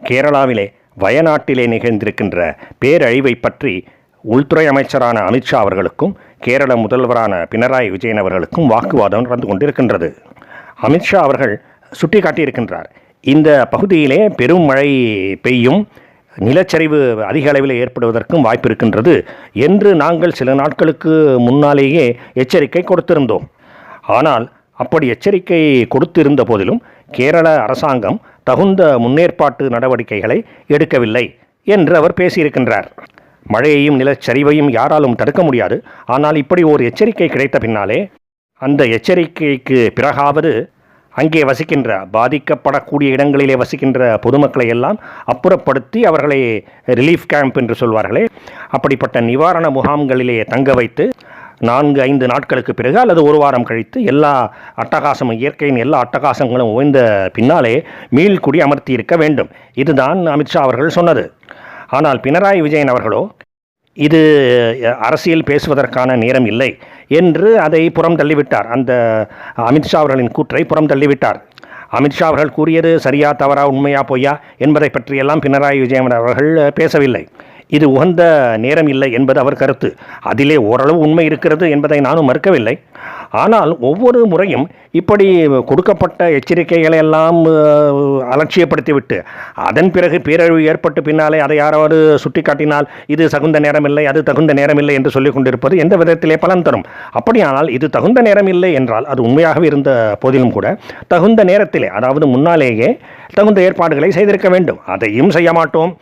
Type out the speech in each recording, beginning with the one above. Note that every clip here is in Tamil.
கேரளாவிலே வயநாட்டிலே நிகழ்ந்திருக்கின்ற பேரழிவை பற்றி உள்துறை அமைச்சரான அமித்ஷா அவர்களுக்கும் கேரள முதல்வரான பினராயி விஜயன் அவர்களுக்கும் வாக்குவாதம் நடந்து கொண்டிருக்கின்றது. அமித்ஷா அவர்கள் சுட்டிக்காட்டியிருக்கின்றார், இந்த பகுதியிலே பெரும் மழை பெய்யும், நிலச்சரிவு அதிக அளவில் ஏற்படுவதற்கும் வாய்ப்பு இருக்கின்றது என்று நாங்கள் சில நாட்களுக்கு முன்னாலேயே எச்சரிக்கை கொடுத்திருந்தோம். ஆனால் அப்படி எச்சரிக்கை கொடுத்திருந்த போதிலும் கேரள அரசாங்கம் தகுந்த முன்னேற்பாட்டு நடவடிக்கைகளை எடுக்கவில்லை என்று அவர் பேசியிருக்கின்றார். மழையையும் நிலச்சரிவையும் யாராலும் தடுக்க முடியாது. ஆனால் இப்படி ஒரு எச்சரிக்கை கிடைத்த பின்னாலே அந்த எச்சரிக்கைக்கு பிறகாவது அங்கே வசிக்கின்ற பாதிக்கப்படக்கூடிய இடங்களிலே வசிக்கின்ற பொதுமக்களை எல்லாம் அப்புறப்படுத்தி அவர்களை ரிலீஃப் கேம்ப் என்று சொல்வார்களே, அப்படிப்பட்ட நிவாரண முகாம்களிலே தங்க வைத்து 4-5 நாட்களுக்கு பிறகு அல்லது ஒரு வாரம் கழித்து எல்லா அட்டகாசமும் இயற்கையின் எல்லா அட்டகாசங்களும் ஓய்ந்த பின்னாலே மீள்குடி அமர்த்தி இருக்க வேண்டும். இதுதான் அமித்ஷா அவர்கள் சொன்னது. ஆனால் பினராயி விஜயன் அவர்களோ இது அரசியல் பேசுவதற்கான நேரம் இல்லை என்று அதை புறம் தள்ளிவிட்டார். அந்த அமித்ஷா அவர்களின் கூற்றை புறம் தள்ளிவிட்டார். அமித்ஷா அவர்கள் கூறியது சரியா தவறா உண்மையா பொய்யா என்பதை பற்றியெல்லாம் பினராயி விஜயன் அவர்கள் பேசவில்லை. இது உகந்த நேரம் இல்லை என்பது அவர் கருத்து. அதிலே ஓரளவு உண்மை இருக்கிறது என்பதை நானும் மறுக்கவில்லை. ஆனால் ஒவ்வொரு முறையும் இப்படி கொடுக்கப்பட்ட எச்சரிக்கைகளை எல்லாம் அலட்சியப்படுத்திவிட்டு அதன் பிறகு பேரழிவு ஏற்பட்டு பின்னாலே அதை யாராவது சுட்டிக்காட்டினால் இது தகுந்த நேரமில்லை, அது தகுந்த நேரமில்லை என்று சொல்லிக் கொண்டிருப்பது எந்த விதத்திலே பலன் தரும்? அப்படியானால் இது தகுந்த நேரம் இல்லை என்றால் அது உண்மையாகவே இருந்த போதிலும் கூட தகுந்த நேரத்திலே, அதாவது முன்னாலேயே தகுந்த ஏற்பாடுகளை செய்திருக்க வேண்டும். அதையும் செய்ய மாட்டோம்.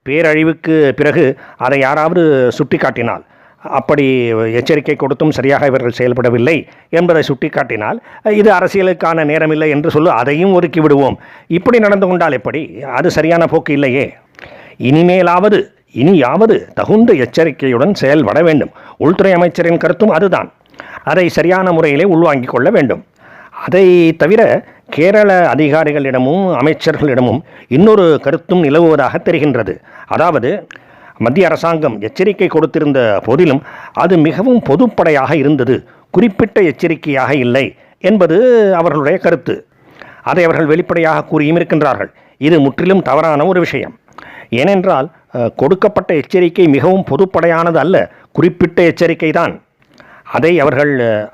பேரழிவுக்கு பிறகு அதை யாராவது சுட்டிக்காட்டினால், அப்படி எச்சரிக்கை கொடுத்தும் சரியாக இவர்கள் செயல்படவில்லை என்பதை சுட்டிக்காட்டினால் இது அரசியலுக்கான நேரமில்லை என்று சொல்லி அதையும் ஒதுக்கி விடுவோம். இப்படி நடந்து கொண்டால் எப்படி? அது சரியான போக்கு இல்லையே. இனியாவது தகுந்த எச்சரிக்கையுடன் செயல்பட வேண்டும். உள்துறை அமைச்சரின் கருத்தும் அதுதான். அதை சரியான முறையிலே உள்வாங்கிக் கொள்ள வேண்டும். அதை தவிர கேரள அதிகாரிகளிடமும் அமைச்சர்களிடமும் இன்னொரு கருத்தும் நிலவுவதாக தெரிகின்றது. அதாவது மத்திய அரசாங்கம் எச்சரிக்கை கொடுத்திருந்த போதிலும் அது மிகவும் பொதுப்படையாக இருந்தது, குறிப்பிட்ட எச்சரிக்கையாக இல்லை என்பது அவர்களுடைய கருத்து. அதை அவர்கள் வெளிப்படையாக கூறியும் இருக்கின்றார்கள். இது முற்றிலும் தவறான ஒரு விஷயம். ஏனென்றால் கொடுக்கப்பட்ட எச்சரிக்கை மிகவும் பொதுப்படையானது அல்ல, குறிப்பிட்ட எச்சரிக்கை தான்.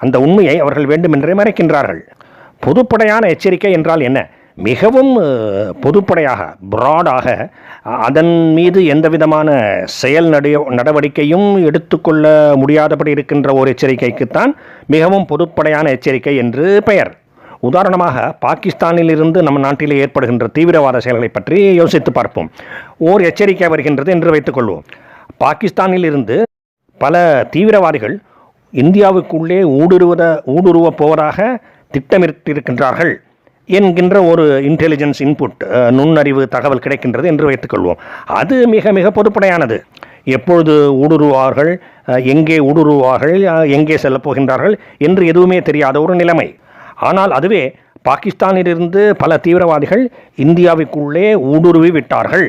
அந்த உண்மையை அவர்கள் வேண்டுமென்றே மறைக்கின்றார்கள். பொதுப்படையான எச்சரிக்கை என்றால் என்ன? மிகவும் பொதுப்படையாக, பிராடாக, அதன் மீது எந்த விதமான செயல் நடவடிக்கையும் எடுத்துக்கொள்ள முடியாதபடி இருக்கின்ற ஒரு எச்சரிக்கைக்குத்தான் மிகவும் பொதுப்படையான எச்சரிக்கை என்று பெயர். உதாரணமாக பாகிஸ்தானில் இருந்து நம்ம நாட்டிலே ஏற்படுகின்ற தீவிரவாத செயல்களை பற்றி யோசித்து பார்ப்போம். ஓர் எச்சரிக்கை வருகின்றது என்று வைத்துக்கொள்வோம். பாகிஸ்தானில் இருந்து பல தீவிரவாதிகள் இந்தியாவுக்குள்ளே ஊடுருவப் போவதாக திட்டமிட்டிருக்கின்றார்கள் என்கின்ற ஒரு இன்டெலிஜென்ஸ் இன்புட், நுண்ணறிவு தகவல் கிடைக்கின்றது என்று வைத்துக்கொள்வோம். அது மிக மிக பொதுப்படையானது. எப்பொழுது ஊடுருவார்கள், எங்கே ஊடுருவார்கள், எங்கே செல்லப் போகின்றார்கள் என்று எதுவுமே தெரியாத ஒரு நிலைமை. ஆனால் அதுவே பாகிஸ்தானிலிருந்து பல தீவிரவாதிகள் இந்தியாவுக்குள்ளே ஊடுருவி விட்டார்கள்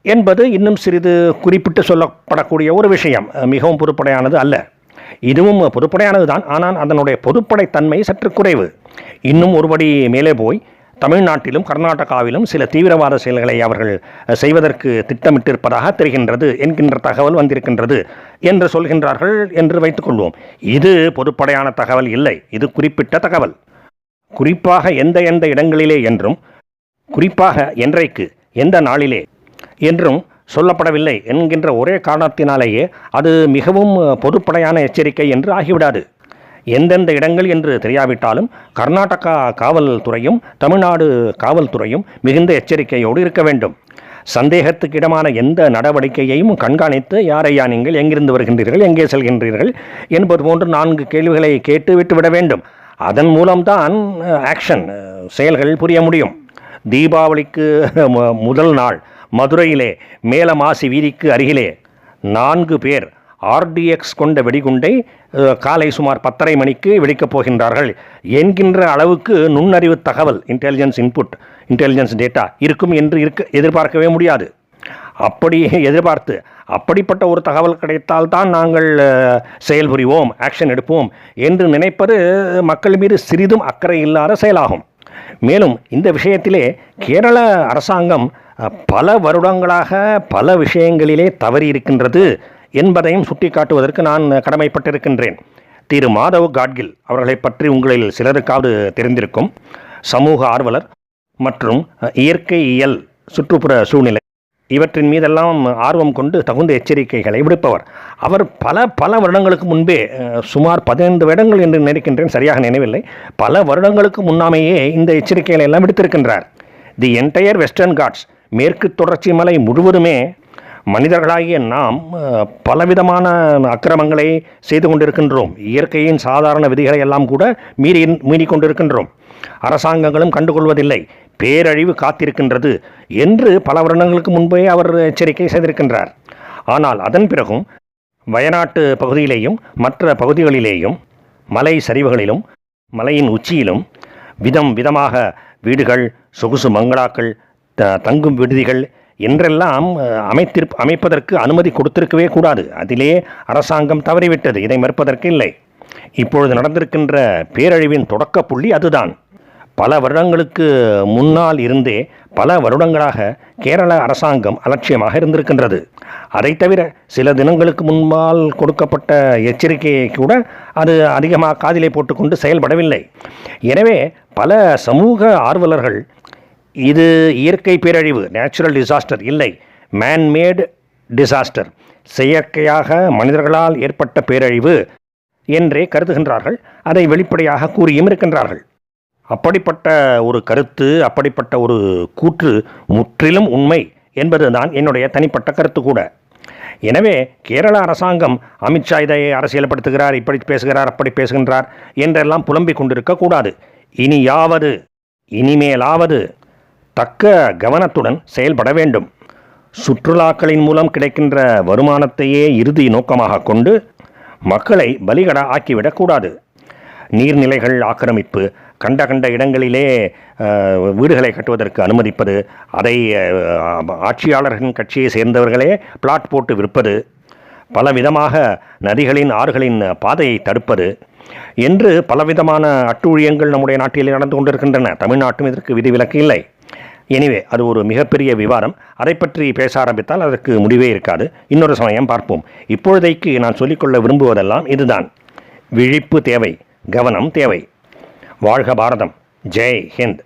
என்பது இன்னும் சிறிது குறிப்பிட்டு சொல்லப்படக்கூடிய ஒரு விஷயம். மிகவும் பொதுப்படையானது அல்ல. இதுவும் பொதுப்படையானது தான். ஆனால் அதனுடைய பொதுப்படைத்தன்மை சற்று குறைவு. இன்னும் ஒருபடி மேலே போய் தமிழ்நாட்டிலும் கர்நாடகாவிலும் சில தீவிரவாத செயல்களை அவர்கள் செய்வதற்கு திட்டமிட்டிருப்பதாக தெரிகின்றது என்கின்ற தகவல் வந்திருக்கின்றது என்று சொல்கின்றார்கள் என்று வைத்துக்கொள்வோம். இது பொதுப்படையான தகவல் இல்லை, இது குறிப்பிட்ட தகவல். குறிப்பாக எந்த இடங்களிலே என்றும், குறிப்பாக என்றைக்கு, எந்த நாளிலே என்றும் சொல்லப்படவில்லை என்கின்ற ஒரே காரணத்தினாலேயே அது மிகவும் பொதுப்படையான எச்சரிக்கை என்று ஆகிவிடாது. எந்தெந்த இடங்கள் என்று தெரியாவிட்டாலும் கர்நாடகா காவல்துறையும் தமிழ்நாடு காவல்துறையும் மிகுந்த எச்சரிக்கையோடு இருக்க வேண்டும். சந்தேகத்துக்கு இடமான எந்த நடவடிக்கையையும் கண்காணித்து, யாரையா நீங்கள், எங்கிருந்து வருகின்றீர்கள், எங்கே செல்கின்றீர்கள் என்பது போன்று 4 கேள்விகளை கேட்டு விட்டுவிட வேண்டும். அதன் மூலம்தான் ஆக்ஷன், செயல்கள் புரிய முடியும். தீபாவளிக்கு முதல் நாள் மதுரையிலே மேலமாசி வீதிக்கு அருகிலே 4 பேர் RDX கொண்ட வெடிகுண்டை காலை சுமார் 10:30 மணிக்கு வெடிக்கப் போகின்றார்கள் என்கின்ற அளவுக்கு நுண்ணறிவு தகவல், இன்டெலிஜென்ஸ் டேட்டா இருக்கும் என்று எதிர்பார்க்கவே முடியாது. அப்படி எதிர்பார்த்து அப்படிப்பட்ட ஒரு தகவல் கிடைத்தால்தான் நாங்கள் செயல்புரிவோம், ஆக்ஷன் எடுப்போம் என்று நினைப்பது மக்கள் மீது சிறிதும் அக்கறை இல்லாத செயலாகும். மேலும் இந்த விஷயத்திலே கேரள அரசாங்கம் பல வருடங்களாக பல விஷயங்களிலே தவறி இருக்கின்றது என்பதையும் சுட்டிக்காட்டுவதற்கு நான் கடமைப்பட்டிருக்கின்றேன். திரு மாதவ் காட்கில் அவர்களை பற்றி உங்களில் சிலருக்காவது தெரிந்திருக்கும். சமூக ஆர்வலர் மற்றும் இயற்கையியல், சுற்றுப்புற சூழ்நிலை இவற்றின் மீதெல்லாம் ஆர்வம் கொண்டு தகுந்த எச்சரிக்கைகளை விடுப்பவர். அவர் பல வருடங்களுக்கு முன்பே, சுமார் 15 வருடங்கள் என்று நினைக்கின்றேன், சரியாக நினைவில்லை, பல வருடங்களுக்கு முன்னாமையே இந்த எச்சரிக்கைகளை எல்லாம் விடுத்திருக்கின்றார். தி என்டையர் வெஸ்டர்ன் காட்ஸ், மேற்கு தொடர்ச்சி மலை முழுவதுமே மனிதர்களாகிய நாம் பலவிதமான அக்கிரமங்களை செய்து கொண்டிருக்கின்றோம். இயற்கையின் சாதாரண விதிகளை எல்லாம் கூட மீறி கொண்டிருக்கின்றோம். அரசாங்கங்களும் கண்டுகொள்வதில்லை. பேரழிவு காத்திருக்கின்றது என்று பல வருடங்களுக்கு முன்பே அவர் எச்சரிக்கை செய்திருக்கின்றார். ஆனால் அதன் பிறகும் வயநாட்டு பகுதியிலேயும் மற்ற பகுதிகளிலேயும் மலை சரிவுகளிலும் மலையின் உச்சியிலும் விதமாக வீடுகள், சொகுசு பங்களாக்கள், தங்கும் விடுதிகள் என்றெல்லாம் அமைப்பதற்கு அனுமதி கொடுத்திருக்கவே கூடாது. அதிலே அரசாங்கம் தவறிவிட்டது. இதை மறுப்பதற்கு இல்லை. இப்பொழுது நடந்திருக்கின்ற பேரழிவின் தொடக்க புள்ளி அதுதான். பல வருடங்களுக்கு முன்னால் இருந்தே பல வருடங்களாக கேரள அரசாங்கம் அலட்சியமாக இருந்திருக்கின்றது. அதை தவிர சில தினங்களுக்கு முன்பால் கொடுக்கப்பட்ட எச்சரிக்கையை கூட அது அதிகமாக காதிலே போட்டுக்கொண்டு செயல்படவில்லை. எனவே பல சமூக ஆர்வலர்கள் இது இயற்கை பேரழிவு, நேச்சுரல் டிசாஸ்டர் இல்லை, மேன்மேடு டிசாஸ்டர், செயற்கையாக மனிதர்களால் ஏற்பட்ட பேரழிவு என்றே கருதுகின்றார்கள். அதை வெளிப்படையாக கூறியும் இருக்கின்றார்கள். அப்படிப்பட்ட ஒரு கருத்து, அப்படிப்பட்ட ஒரு கூற்று முற்றிலும் உண்மை என்பதுதான் என்னுடைய தனிப்பட்ட கருத்து கூட. எனவே கேரள அரசாங்கம் அமித்ஷா இதை அரசியல்படுத்துகிறார், இப்படி பேசுகிறார், அப்படி பேசுகின்றார் என்றெல்லாம் புலம்பிக் கொண்டிருக்கக்கூடாது. இனிமேலாவது தக்க கவனத்துடன் செயல்பட வேண்டும். சுற்றுலாக்களின் மூலம் கிடைக்கின்ற வருமானத்தையே இறுதி நோக்கமாக கொண்டு மக்களை பலிகடா ஆக்கிவிடக்கூடாது. நீர்நிலைகள் ஆக்கிரமிப்பு, கண்ட இடங்களிலே வீடுகளை கட்டுவதற்கு அனுமதிப்பது, அதை ஆட்சியாளர்களின் கட்சியை சேர்ந்தவர்களே பிளாட் போட்டு விற்பது, பலவிதமாக நதிகளின் ஆறுகளின் பாதையை தடுப்பது என்று பலவிதமான அட்டூழியங்கள் நம்முடைய நாட்டில் நடந்து கொண்டிருக்கின்றன. தமிழ்நாட்டும் இதற்கு விதிவிலக்கு இல்லை. எனிவே, அது ஒரு மிகப்பெரிய விவாதம். அதை பற்றி பேச ஆரம்பித்தால் அதற்கு முடிவே இருக்காது. இன்னொரு சமயம் பார்ப்போம். இப்பொழுதைக்கு நான் சொல்லிக்கொள்ள விரும்புவதெல்லாம் இதுதான். விழிப்பு தேவை, கவனம் தேவை. வாழ்க பாரதம். ஜெய் ஹிந்த்.